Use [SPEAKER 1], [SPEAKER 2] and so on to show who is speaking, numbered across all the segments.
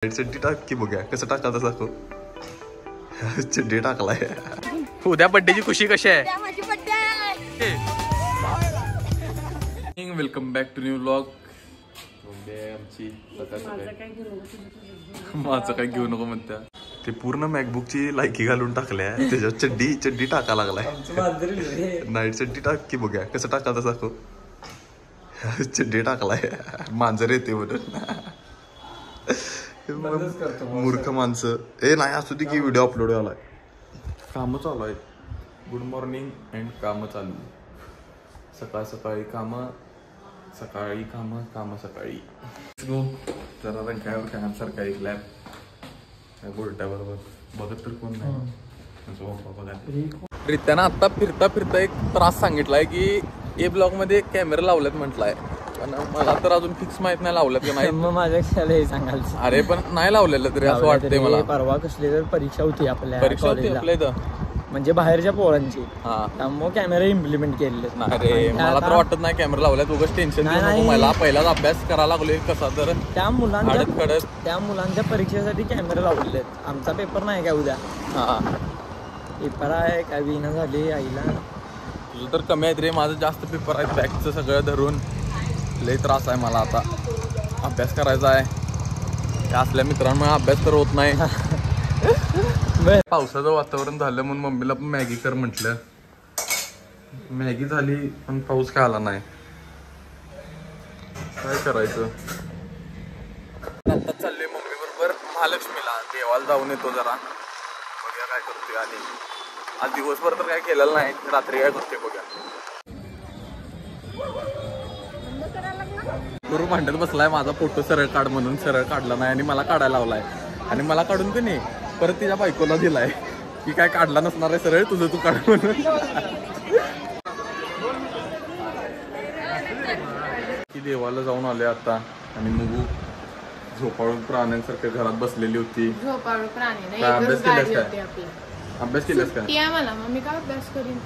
[SPEAKER 1] चड्डी टाक की बघूया कसं टाकायचं दाखव. चड्डी टाकलाय. उद्या बड्डेची खुशी कशी आहे. Welcome back to new vlog. आमची माझं काय घेऊ नको म्हणत्या. ते पूर्ण मॅकबुकची लायकी घालून टाकल्या त्याच्यावर चड्डी टाका लागलाय. नाईट चड्डी टाक की बघूया कसं टाकायचं दाखव. चड्डी टाकलाय. मांजर येते म्हणून. मूर्ख माणसं. नाही असू दे की व्हिडिओ अपलोड झालाय. काम चालू आहे. गुड मॉर्निंग अँड काम चालू. सकाळ सकाळी काम सकाळी काम सकाळी. जरा रंकाळ्यावर कायमसारखा एक लॅब बोलट्या बरोबर बघत तर कोण नाही. रित्यानं आता फिरता एक त्रास सांगितलाय की ए ब्लॉग मध्ये कॅमेरा लावल्यात म्हटलाय. पण मला तर अजून फिक्स माहित नाही लावल्यात की नाही.
[SPEAKER 2] मग माझ्या हे सांगाल.
[SPEAKER 1] अरे पण नाही लावलेलं तरी असं वाटतंय मला.
[SPEAKER 2] परवा कसली तर परीक्षा होती आपल्या
[SPEAKER 1] इथं
[SPEAKER 2] म्हणजे बाहेरच्या पोरांची. त्यामुळे कॅमेरा इम्प्लिमेंट केलेले.
[SPEAKER 1] अरे मला तर वाटत नाही कॅमेरा लावल्यात. उगाच टेन्शन नको मला. पहिलाच अभ्यास करायला लागलोय कसा तर
[SPEAKER 2] त्या मुलांच्या परीक्षेसाठी कॅमेरा लावलेले. आमचा पेपर नाही का उद्या. पेपर आहे काय विना झाली आईला.
[SPEAKER 1] तुझं तर कमी आहेत रे. माझं जास्त पेपर आहेत. बॅगचं सगळं धरून लय त्रास आहे मला. आता अभ्यास करायचा आहे. असल्या मित्रांमुळे अभ्यास तर होत नाही. पावसाचं वातावरण झालं म्हणून मम्मीला पण मॅगी कर म्हटलं. मॅगी झाली पण पाऊस काय आला नाही. काय करायचं. आता चाललोय मम्मी बरोबर महालक्ष्मीला. देवाला जाऊन येतो जरा. बघूया काय करतोय. आणि आज दिवसभर तर काय केलेलं नाही. रात्री काय करतोय बघूया. गुरु भांडत बसलाय माझा फोटो सरळ काढ म्हणून. सरळ काढला नाही आणि मला काढायला लावलाय. आणि मला काढून की नाही परत तिच्या बायकोला दिलाय की काय काढला नसणार आहे सरळ तुझं तू काढ म्हणून. की देवाला जाऊन आले आता. आणि मुगू झोपाळू प्राण्यांसारखं घरात बसलेली होती.
[SPEAKER 3] झोपाळू प्राणी नाही.
[SPEAKER 1] अभ्यास केलास का.
[SPEAKER 3] मला मम्मी काय अभ्यास करीन.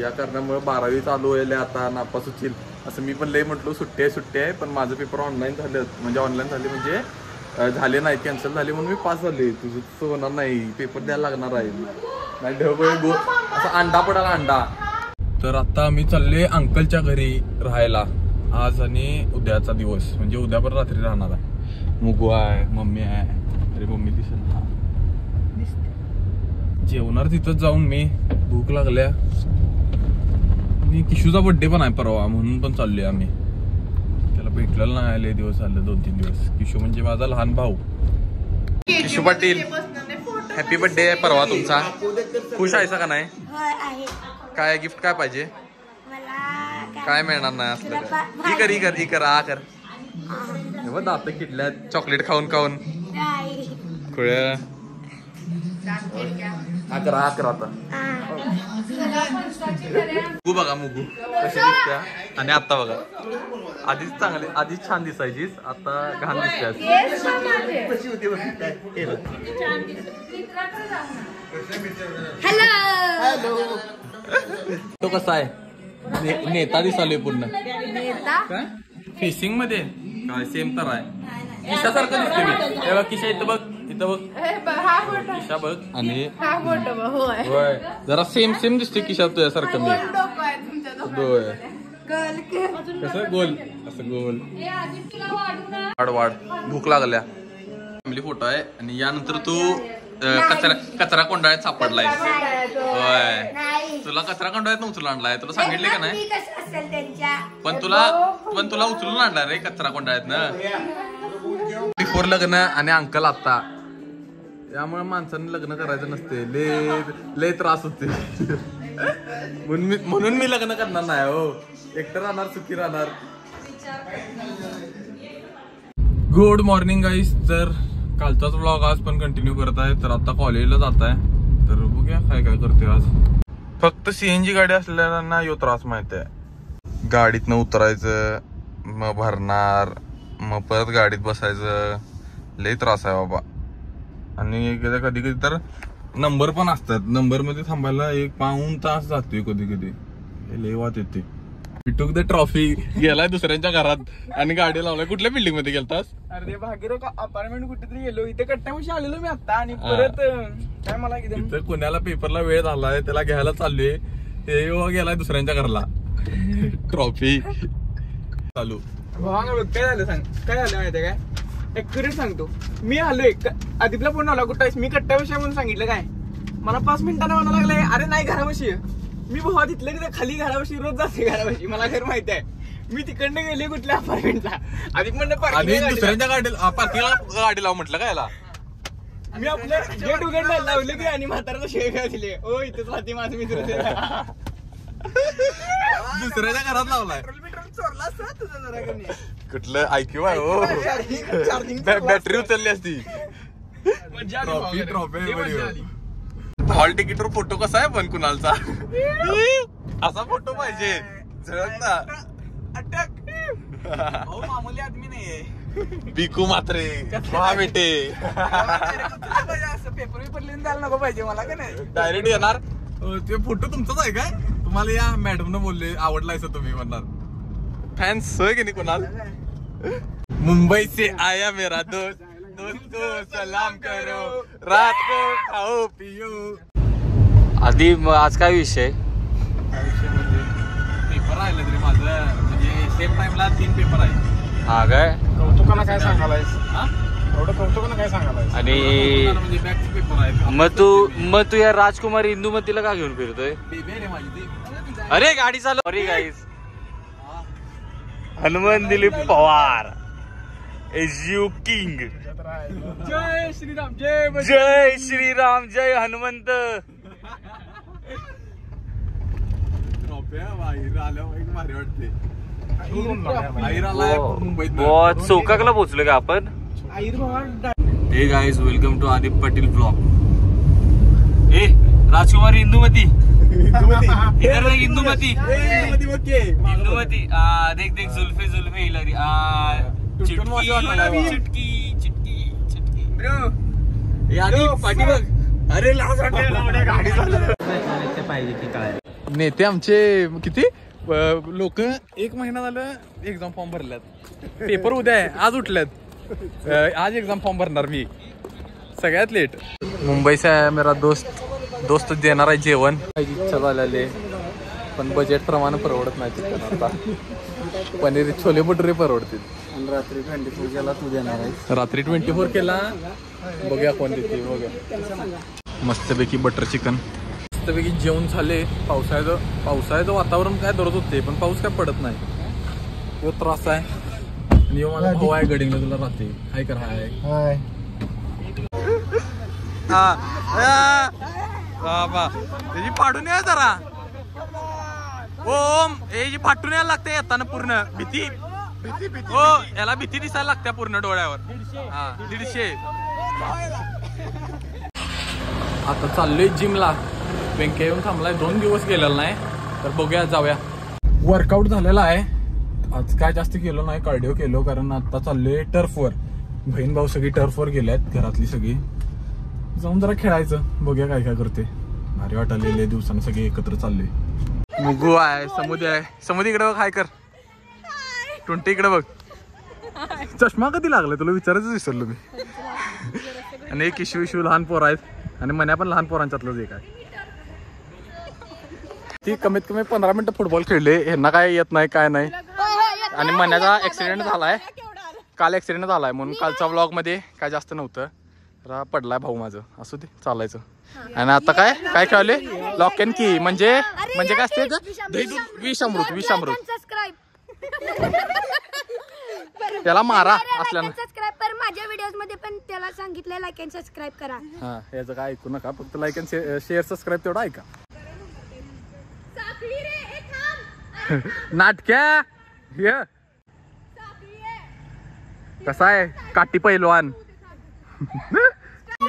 [SPEAKER 1] या कारणामुळे 12वी चालू व्हायला आता नापास होतील असं मी पण लय म्हटलो. सुट्टी आहे पण माझं पेपर ऑनलाईन झालं. म्हणजे ऑनलाईन झाले म्हणजे झाले नाही कॅन्सल झाले म्हणून मी पास झाले. तुझं तसं होणार नाही. पेपर द्यायला लागणार आहे. नाही ढबळ असं अंडा पडाला अंडा. तर आता आम्ही चालले अंकलच्या घरी राहायला आज आणि उद्याचा दिवस. म्हणजे उद्या पण रात्री राहणार आहे. मुगू आहे मम्मी आहे. अरे मम्मी दिसत जेवणार तिथंच जाऊन मी. भूक लागल्या. आणि किशूचा बड्डे पण आहे परवा म्हणून पण चाललोय आम्ही. त्याला भेटलेलं नाही आले दिवस झाले 2-3 दिवस. किशू म्हणजे माझा लहान भाऊ. किशू पाटील हॅपी बर्थडे आहे परवा तुमचा. खुश आहेसा का नाही. काय गिफ्ट काय पाहिजे. काय मिळणार नाही असलं. ही कर दात किटल्यात चॉकलेट खाऊन खुळ्या. अकरा आता मुगू बघा. मुगू कशी दिसत्या. आणि आता बघा आधीच छान दिसायचीच. आता घाण दिसत्या. तो कसा आहे. नेता दिसालोय पूर्ण. फेसिंग मध्ये काय सेम तर आहे. किशासारखं दिसते मी. तेव्हा किशा इथं बघ किशा बघ. आणि होय जरा सेम दिसते किशा तुझ्यासारखं मी. कसं गोल असं गोल. वाढ भूक लागल्या. फॅमिली फोटो आहे. आणि यानंतर तू कचरा कोंडाळ्यात सापडलाय. होय तुला कचरा कोंडाळ्यात उचलून आणलाय. तुला सांगितले का नाही. पण तुला उचलून आणलाय रे कचरा कोंडाळ्यात ना. बिफोर लग्न आणि अंकल आता. त्यामुळे माणसाने लग्न करायचं नसते. लय त्रास होते. म्हणून मी लग्न करणार नाही. हो एकटं राहणार सुखी राहणार. गुड मॉर्निंग गाईस. तर कालचाच व्लॉग आज पण कंटिन्यू करत आहे. तर आता कॉलेजला जात आहे. तर बघूया काय करतोय आज. फक्त सीएनजी गाडी असलेल्यांना यो त्रास माहित आहे. गाडीतनं उतरायचं मग भरणार मग परत गाडीत बसायचं. लय त्रास आहे बाबा. आणि कधी तर नंबर पण असतात. नंबर मध्ये थांबायला 1 पाऊण तास जातोय कधी. लय वाट येते. टूक द ट्रॉफी गेलाय दुसऱ्यांच्या घरात आणि गाडी लावलाय. कुठल्या बिल्डिंग मध्ये गेलतास?
[SPEAKER 2] अरे भागीरथ अपार्टमेंट कुठेतरी गेलो, इथे कट्ट्यापाशी आलेलो मी आता आणि परत काय मला
[SPEAKER 1] इथं पुण्याला पेपरला वेळ झालाय, त्याला घ्यायला चाललोय. ते गेलाय दुसऱ्यांच्या घरला. ट्रॉफी चालू.
[SPEAKER 2] काय झालं सांग, काय झालं माहितीये काय? ऍक्युरेट सांगतो. मी आलोय, आदिपला फोन आला कुठं आहेस, मी कट्ट्यापाशी म्हणून सांगितलं काय, मला 5 मिनिटांना म्हणा लागले अरे नाही घरापाशी. मी भावा तिथलं की खाली घरापाशी रोज जाते घरापाशी, मला घर माहिती आहे. मी तिकडनं गेले कुठल्या अपार्टमेंटला, आदिप म्हणलं
[SPEAKER 1] दुसऱ्यांच्या पार्किंगला गाडी लाव म्हटलं काय याला.
[SPEAKER 2] मी आपलं गेट उघडलं लावलं की आणि म्हाताऱ्याला शेळ दिले. ओ इथेच राहते माझं मित्र.
[SPEAKER 1] दुसऱ्याच्या घरात लावलाय.
[SPEAKER 2] चोरला असता तुझा जरा कमी.
[SPEAKER 1] कुठलं ऐकू आहे हो, बॅटरी उचलली असती. ट्रॉफी हॉल तिकीटवर फोटो कसा आहे पण कुणालचा असा फोटो पाहिजे.
[SPEAKER 2] मामूली आदमी नाहीये.
[SPEAKER 1] बिकू मात्रे हा बेटे
[SPEAKER 2] पेपर पेपर लिहून द्यायला नको पाहिजे मला का नाही.
[SPEAKER 1] डायरेक्ट येणार. ते फोटो तुमचाच आहे काय? तुम्हाला या मॅडम न बोलले आवडलाय तुम्ही म्हणणार. फॅन्स होय की नाही कुणाल? मुंबई से आया मेरा दोस्त, दोस्तों सलाम करो, रात को खाओ पियो.
[SPEAKER 4] आधी आज काय विषय?
[SPEAKER 1] पेपर राहिलं तरी माझं, म्हणजे सेम टाइमला 3 पेपर आहे.
[SPEAKER 4] हा काय
[SPEAKER 2] कौतुकानं काय सांगालायस? एवढं कौतुकानं काय सांगालायस?
[SPEAKER 4] आणि
[SPEAKER 1] म्हणजे बॅकचे पेपर आहेत.
[SPEAKER 4] मग तू या राजकुमारी इंदुमतीला का घेऊन फिरतोय?
[SPEAKER 1] बेबी रे माझी ती.
[SPEAKER 4] अरे गाडी चालव. Sorry guys. Hanuman Dilip Pawar is you king.
[SPEAKER 2] जय श्रीराम, जय
[SPEAKER 4] जय श्रीराम, जय हनुमंत.
[SPEAKER 1] बाहेर आल्यावर भारी वाटते. बाहेर आलाय मुंबईत.
[SPEAKER 4] बहुत चौकाकला पोहोचलो का आपण? Hey guys welcome to Adip Patil blog. ए राजकुमारी इंदुमती, इधर देख इंदुमती, इंदुमती. देख देख जुल्फे जुल्फे हिलारी. चिटकी चिटकी चिटकी ब्रो. यादी पाठी बघ. अरे लाज वाटते गाडी चालवते पाहिजे की काय.
[SPEAKER 1] नेते आमचे किती लोक 1 महिना झालं एक्झाम फॉर्म भरल्यात. पेपर उद्या आहे, आज उठल्यात. आज एक्झाम फॉर्म भरणार मी. सगळ्यात लेट. मुंबई से आहे मेरा दोस्त देणार आहे जेवण. इच्छा झालेली पण बजेट प्रमाणे परवडत नाही. आता पनीर छोले भटुरे परवडतील.
[SPEAKER 2] रात्री 24 केला तू देणार आहे.
[SPEAKER 1] रात्री 24 केला. बघूया कोण देते. बघूया. मस्तपैकी बटर चिकन. मस्तपैकी जेवण झाले. पावसाळ्याचं वातावरण काय दररोज होते पण पाऊस काय पडत नाही. तो त्रास आहे. आणि मला भाऊ आहे गडिंगला. तुला राहते हाय कर. हाय बाबा त्याची फाडून या जरा. ओम हे फाटून यायला लागते येताना पूर्ण. भीती हो याला भीती दिसायला लागते पूर्ण डोळ्यावर. हा 150. आता चाललोय जिमला. बँके येऊन थांबलाय. 2 दिवस गेलेला नाही तर बघूया जाऊया. वर्कआउट झालेला आहे. आज काय जास्त केलो नाही, कार्डिओ केलो. कारण आता चाललोय टर्फवर. बहीण भाऊ सगळी टर्फवर गेल्यात, घरातली सगळी. जाऊन जरा खेळायचं. बघूया काय काय करते. भारी वाटलेले दिवसानं सगळे एकत्र चाललोय. मुगू आहे, समुद्र आहे. समुद्र इकडे बघ. हाय कर. 20 इकडे बघ. चष्मा कधी लागला तुला विचारायचं विसरलो मी. आणि एक इशू लहान पोर आहेत आणि मन्या पण लहान पोरांच्यातलंच एक आहे. ती कमीत कमी 15 मिनिटं फुटबॉल खेळले. ह्यांना काय येत नाही काय नाही. आणि मन्याचा ऍक्सिडेंट झालाय. काल ऍक्सिडेंट झालाय म्हणून कालच्या व्लॉग मध्ये काय जास्त नव्हतं. पडलाय भाऊ माझं. असू दे चालायचं. आणि आता काय खेळले लॉक अँड की. म्हणजे काय असते विषामृत. त्याला मारा असल्यानं.
[SPEAKER 5] सबस्क्राइब कर. माझ्या व्हिडिओज मध्ये पण त्याला सांगितलंय लाईक अँड सबस्क्राइब करा.
[SPEAKER 1] हा याचं काय ऐकू नका. फक्त लाईक अँड शेअर सबस्क्राईब तेवढं ऐका. नाटक्या कसा आहे काठी पैलवान.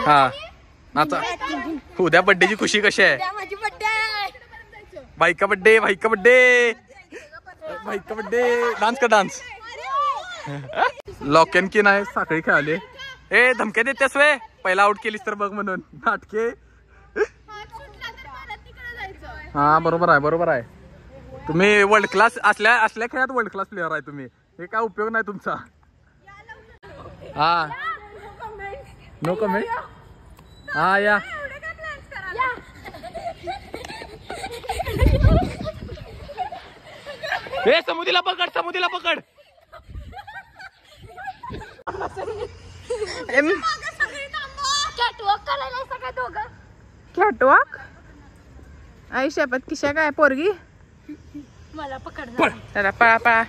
[SPEAKER 1] हा आता उद्या बड्डेची खुशी कशी आहे?
[SPEAKER 5] माझी बर्थडे आहे.
[SPEAKER 1] भाईका बड्डे डान्स का डान्स. लॉक अँड की नाही साखळी खेळाले. ए धमक्या देतेस वे. पहिला आउट केलीस तर बघ म्हणून. नाटके. हा बरोबर आहे. तुम्ही वर्ल्ड क्लास असल्या खेळात वर्ल्ड क्लास प्लेअर आहे तुम्ही. हे काय उपयोग नाही तुमचा. हा नो कमेंट. हा या हे समुद्रीला पकड.
[SPEAKER 3] कॅटवॉक आई शपथ किशा काय पोरगी
[SPEAKER 5] मला पकड.
[SPEAKER 3] चला पळा पळा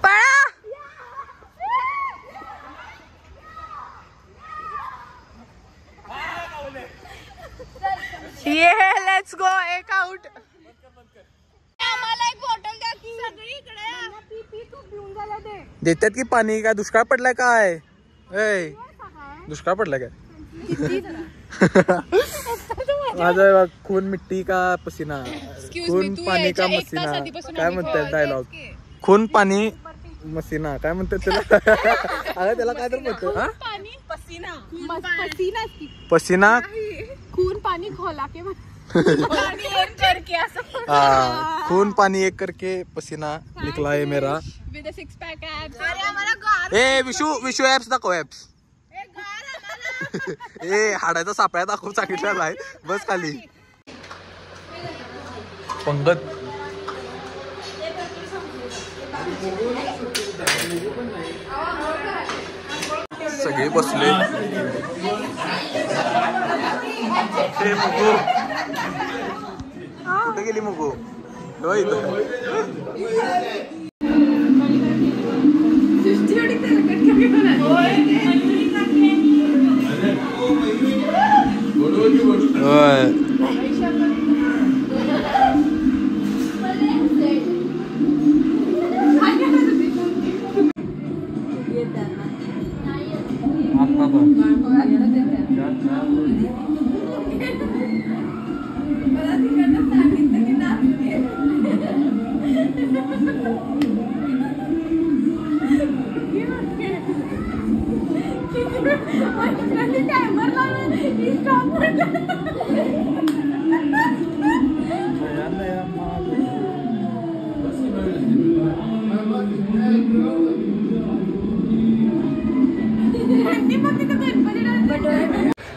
[SPEAKER 3] पळा. ये लेट्स गो. एक आउट.
[SPEAKER 5] आम्हाला एक बॉटल द्या की सगळीकडे पी तू पिऊन झाला ते.
[SPEAKER 1] देतात की पाणी. काय दुष्काळ पडलाय काय? दुष्काळ पडलाय काय? माझा खून मिट्टी का पसीना, खून पाणी का मसीना, काय म्हणतात डायलॉग. खून पाणी मसीना काय म्हणतात त्याला? अगं त्याला काय तर म्हणतो. पसीना
[SPEAKER 3] खून पाणी खोला के
[SPEAKER 1] खून पानी एक करके पसीना निकला है मेरा.
[SPEAKER 3] विद 6 पैक एब्स.
[SPEAKER 1] ए विशू ऍप्स दाखव. ऍप्स ए हाडाचा सापळ्या दाखवून सांगितलेला आहे. बस खाली. पंगत सगळे बसले. कुठे गेली मुगू?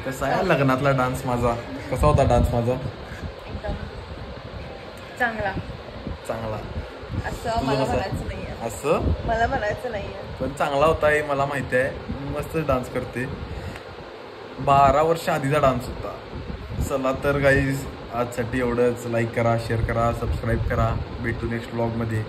[SPEAKER 1] कसा आहे लग्नातला डान्स माझा? कसा होता डान्स माझा?
[SPEAKER 3] चांगला
[SPEAKER 1] चांगला.
[SPEAKER 3] असं मला म्हणायचं नाहीये.
[SPEAKER 1] असं
[SPEAKER 3] मला म्हणायचं नाहीये.
[SPEAKER 1] पण चांगला होता हे मला माहिती आहे. मस्त डान्स करते. 12 वर्ष आधीचा डान्स होता. चला तर गाईज आजसाठी एवढंच. लाईक करा, शेअर करा, सबस्क्राईब करा. भेटू नेक्स्ट व्लॉग मध्ये.